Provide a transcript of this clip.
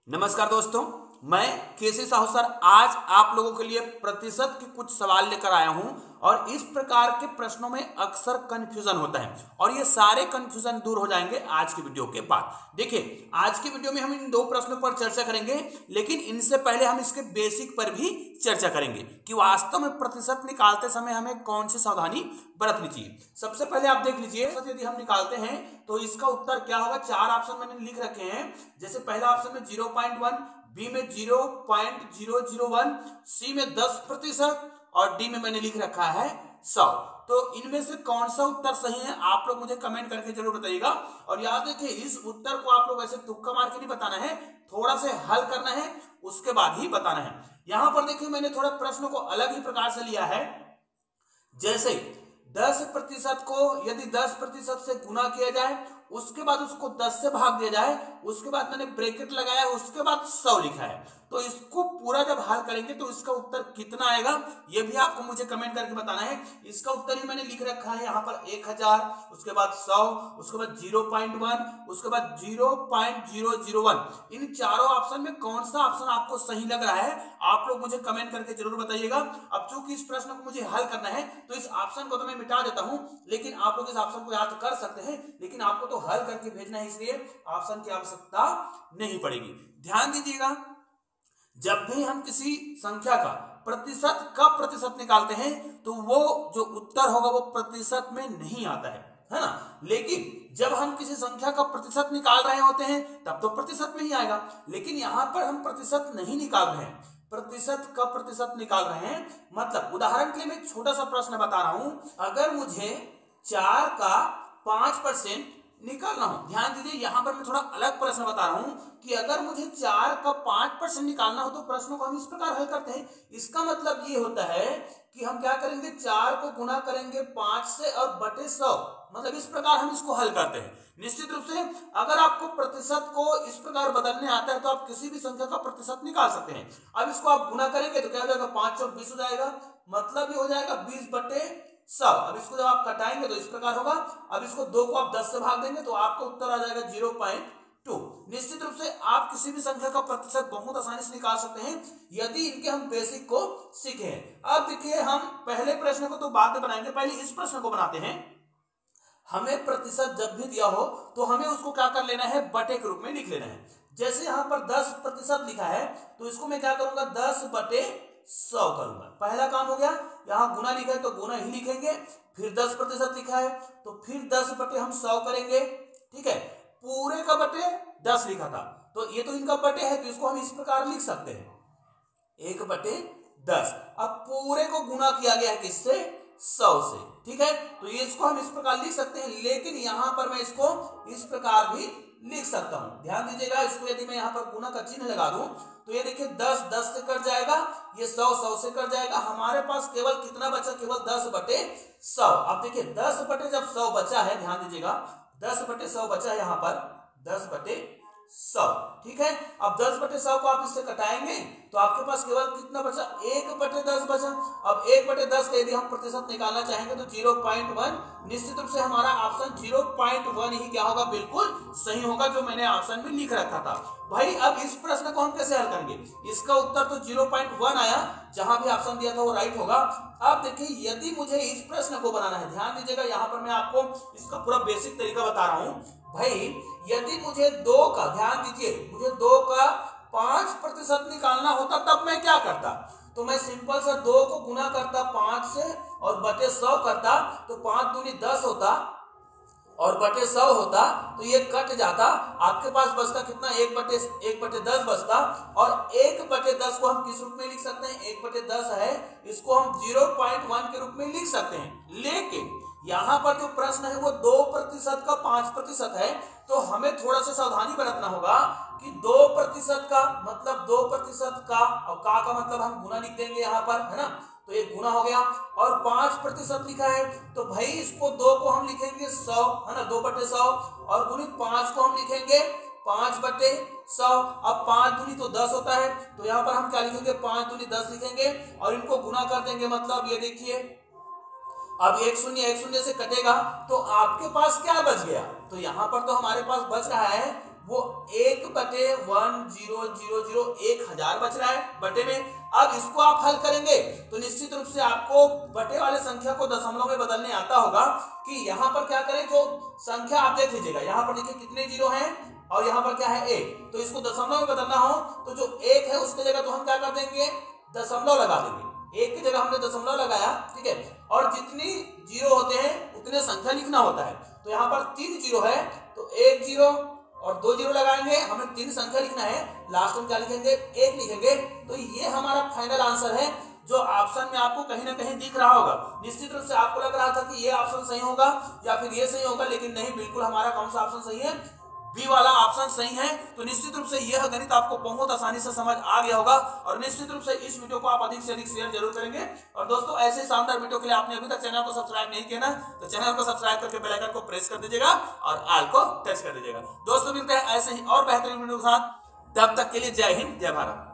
नमस्कार दोस्तों, मैं केसी साहू सर आज आप लोगों के लिए प्रतिशत के कुछ सवाल लेकर आया हूं। और इस प्रकार के प्रश्नों में अक्सर कंफ्यूजन होता है और ये सारे कंफ्यूजन दूर हो जाएंगे आज की वीडियो के बाद। देखिए, आज की वीडियो में हम इन दो प्रश्नों पर चर्चा करेंगे, लेकिन इनसे पहले हम इसके बेसिक पर भी चर्चा करेंगे कि वास्तव में प्रतिशत निकालते समय हमें कौन सी सावधानी बरतनी चाहिए। सबसे पहले आप देख लीजिए, यदि हम निकालते हैं तो इसका उत्तर क्या होगा। चार ऑप्शन मैंने लिख रखे हैं। जैसे पहला ऑप्शन में 0.1, बी में 0.001, सी में 10% और डी में मैंने लिख रखा है 100। तो इनमें से कौन सा उत्तर सही है आप लोग मुझे कमेंट करके जरूर बताइएगा। और याद रखिए, इस उत्तर को आप लोग ऐसे तुक्का मार के नहीं बताना है, थोड़ा से हल करना है, उसके बाद ही बताना है। यहां पर देखिए, मैंने थोड़ा प्रश्न को अलग ही प्रकार से लिया है। जैसे 10% को यदि 10% से गुना किया जाए, उसके बाद उसको 10 से भाग दिया जाए, उसके बाद मैंने ब्रैकेट लगाया, उसके बाद 100 लिखा है, तो इसको पूरा जब हल करेंगे तो इसका उत्तर कितना आएगा ये भी आपको मुझे कमेंट करके बताना है। इसका उत्तर ही मैंने लिख रखा है यहाँ पर 1000, उसके बाद 100, उसके बाद 0.1, उसके बाद 0.001। इन चारों ऑप्शन में कौन सा ऑप्शन आपको सही लग रहा है आप लोग मुझे कमेंट करके जरूर बताइएगा। अब चूंकि इस प्रश्न को मुझे हल करना है तो इस ऑप्शन को तो मैं मिटा देता हूं, लेकिन आप लोग इस ऑप्शन को याद कर सकते हैं, लेकिन आपको तो हल करके भेजना है, इसलिए ऑप्शन की आवश्यकता नहीं पड़ेगी। ध्यान दीजिएगा, जब भी हम किसी संख्या का प्रतिशत निकालते हैं तो वो जो उत्तर होगा वो प्रतिशत में नहीं आता है ना। लेकिन जब हम किसी संख्या का प्रतिशत निकाल रहे होते हैं तब तो प्रतिशत में ही आएगा। लेकिन यहां पर हम प्रतिशत नहीं निकाल रहे हैं, प्रतिशत निकाल रहे हैं। मतलब उदाहरण के लिए मैं एक छोटा सा प्रश्न बता रहा हूं। अगर मुझे 4 का 5% निकालना हो, ध्यान दीजिए, यहां पर मैं थोड़ा अलग प्रश्न बता रहा हूं कि अगर मुझे 4 का 5% निकालना हो तो प्रश्नों को हम इस प्रकार हल करते हैं। इसका मतलब ये होता है कि हम क्या करेंगे, 4 को गुना करेंगे 5 से और बटे 100, मतलब इस प्रकार हम इसको हल करते हैं। निश्चित रूप से अगर आपको प्रतिशत को इस प्रकार बदलने आता है तो आप किसी भी संख्या का प्रतिशत निकाल सकते हैं। अब इसको आप गुना करेंगे तो क्या हो जाएगा, 5 चौक 20 हो जाएगा, मतलब ये हो जाएगा 20 बटे 100। अब इसको जब आप कटाएंगे तो इस प्रकार होगा। अब इसको 2 को आप 10 से भाग देंगे तो आपका उत्तर आ जाएगा 0.2। निश्चित रूप से आप किसी भी संख्या का प्रतिशत बहुत आसानी से निकाल सकते हैं यदि इनके हम बेसिक को सीखे हैं। अब देखिए, हम पहले प्रश्न को तो बाद में बनाएंगे, पहले इस प्रश्न को बनाते हैं। हमें प्रतिशत जब भी दिया हो तो हमें उसको क्या कर लेना है, बटे के रूप में लिख लेना है। जैसे यहां पर 10% लिखा है तो इसको मैं क्या करूंगा, 10 बटे 100 करूंगा। पहला काम हो गया। यहां गुना लिखा है तो गुना ही लिखेंगे, फिर 10% लिखा है तो फिर 10 बटे हम 100 करेंगे। ठीक है, पूरे का बटे 10 लिखा था तो ये तो इनका बटे है, तो इसको हम इस प्रकार लिख सकते हैं, 1 बटे 10। अब पूरे को गुना किया गया है किससे, 100 से। ठीक है, तो ये इसको हम इस प्रकार लिख सकते हैं, लेकिन यहां पर मैं इसको इस प्रकार भी लिख सकता हूं। ध्यान दीजिएगा, इसको यदि मैं यहां पर गुना का चिन्ह लगा दूं तो ये देखिए 10 से कट जाएगा, ये 100 से कट जाएगा। हमारे पास केवल कितना बचा, केवल 10 बटे 100। अब देखिए 10 बटे जब 100 बचा है, ध्यान दीजिएगा 10 बटे 100 बचा है यहां पर, 10 बटे 100। ठीक है, अब 10 बटे 100 को आप इससे कटाएंगे तो आपके पास केवल कितना बचा, 1 बटे 10 बचा। अब 1 बटे 10 का यदि हम प्रतिशत निकालना चाहेंगे तो 0.1। निश्चित रूप से हमारा ऑप्शन 0.1 ही क्या होगा, बिल्कुल सही होगा, जो मैंने ऑप्शन में लिख रखा था। भाई अब इस प्रश्न को हम कैसे हल करेंगे, इसका उत्तर तो 0.1 आया, जहां भी ऑप्शन दिया था वो राइट होगा। अब देखिए, यदि मुझे इस प्रश्न को बनाना है, ध्यान दीजिएगा, यहां पर मैं आपको इसका पूरा बेसिक तरीका बता रहा हूं। भाई यदि मुझे 2 का, ध्यान दीजिए, मुझे 2 का 5% निकालना होता तब मैं क्या करता, तो मैं सिंपल सा 2 को गुना करता 5 से और बटे 100 करता, तो 5 दूनी 10 होता और बटे 100 होता, तो ये कट जाता। आपके पास बचता कितना, 1 बटे 10 बचता। और 1 बटे 10 को हम किस रूप में लिख सकते हैं, 1 बटे 10 है, इसको हम 0.1 के रूप में लिख सकते हैं। लेकिन यहां पर जो प्रश्न है वो 2% का 5% है, तो हमें थोड़ा सा सावधानी बरतना होगा कि 2% का मतलब 2% का, और का मतलब हम गुना लिख देंगे यहां पर, है ना, तो ये गुना हो गया। और 5% लिखा है तो भाई इसको 2 को हम लिखेंगे 100, है ना, 2 बटे 100, और गुणित 5 को हम लिखेंगे 5 बटे 100। अब 5 दूनी तो 10 होता है, तो यहां पर हम क्या लिखेंगे, 5 दूनी 10 लिखेंगे और इनको गुना कर देंगे। मतलब ये देखिए, अब एक शून्य से कटेगा तो आपके पास क्या बच गया, तो यहां पर तो हमारे पास बच रहा है वो 1/1000 1000 बच रहा है बटे में। अब इसको आप हल करेंगे तो निश्चित रूप से आपको बटे वाले संख्या को दशमलव में बदलने आता होगा कि यहाँ पर क्या करें, जो संख्या आप देख लीजिएगा, यहाँ पर देखिए कितने जीरो हैं और यहाँ पर क्या है 1, तो इसको दशमलव में बदलना हो तो जो 1 है उसकी जगह तो हम क्या कर देंगे, दशमलव लगा देंगे। 1 की जगह हमने दशमलव लगाया, ठीक है, और जितनी जीरो होते हैं उतने संख्या लिखना होता है। तो यहाँ पर 3 जीरो है तो 1 जीरो और 2 जीरो लगाएंगे, हमें 3 संख्या लिखना है, लास्ट में क्या लिखेंगे, 1 लिखेंगे। तो ये हमारा फाइनल आंसर है जो ऑप्शन में आपको कहीं ना कहीं दिख रहा होगा। निश्चित रूप से आपको लग रहा था कि ये ऑप्शन सही होगा या फिर ये सही होगा, लेकिन नहीं, बिल्कुल हमारा कौन सा ऑप्शन सही है, बी वाला ऑप्शन सही है। तो निश्चित रूप से यह गणित आपको बहुत आसानी से समझ आ गया होगा और निश्चित रूप से इस वीडियो को आप अधिक से अधिक शेयर जरूर करेंगे। और दोस्तों ऐसे शानदार वीडियो के लिए आपने अभी तक चैनल को सब्सक्राइब नहीं किया ना, तो चैनल को सब्सक्राइब करके बेल आइकन को प्रेस कर दीजिएगा और ऑल को टच कर दीजिएगा। दोस्तों मिलते हैं ऐसे ही और बेहतरीन वीडियो के साथ, तब तक के लिए जय हिंद जय भारत।